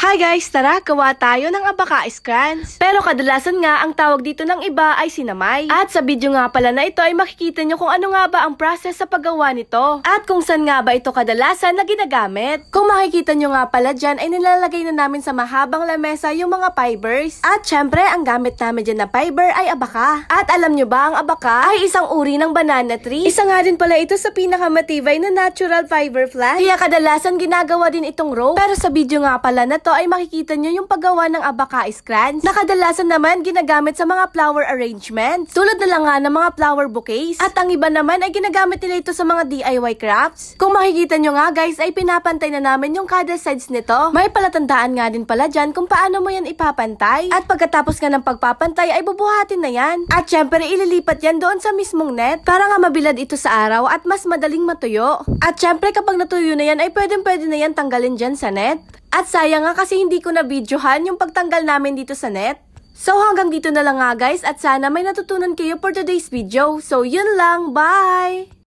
Hi guys, tara, gawa tayo ng abaka scrunch. Pero kadalasan nga, ang tawag dito ng iba ay sinamay. At sa video nga pala na ito ay makikita nyo kung ano nga ba ang process sa paggawa nito. At kung saan nga ba ito kadalasan na ginagamit. Kung makikita nyo nga pala dyan ay nilalagay na namin sa mahabang lamesa yung mga fibers. At syempre, ang gamit namin dyan na fiber ay abaka. At alam nyo ba, ang abaka ay isang uri ng banana tree. Isa nga din pala ito sa pinakamatibay na natural fiber plant. Kaya kadalasan ginagawa din itong rope. Pero sa video nga pala na to ay makikita nyo yung paggawa ng abaka scrunch na kadalasan naman ginagamit sa mga flower arrangements. Tulad na lang nga ng mga flower bouquets. At ang iba naman ay ginagamit nila ito sa mga DIY crafts. Kung makikita nyo nga guys ay pinapantay na namin yung kada sides nito. May palatandaan nga din pala dyan kung paano mo yan ipapantay. At pagkatapos nga ng pagpapantay ay bubuhatin na yan. At syempre ililipat yan doon sa mismong net para nga mabilad ito sa araw at mas madaling matuyo. At syempre kapag natuyo na yan ay pwede na yan tanggalin dyan sa net. At sayang nga kasi hindi ko na videohan yung pagtanggal namin dito sa net. So hanggang dito na lang nga guys at sana may natutunan kayo for today's video. So yun lang, bye!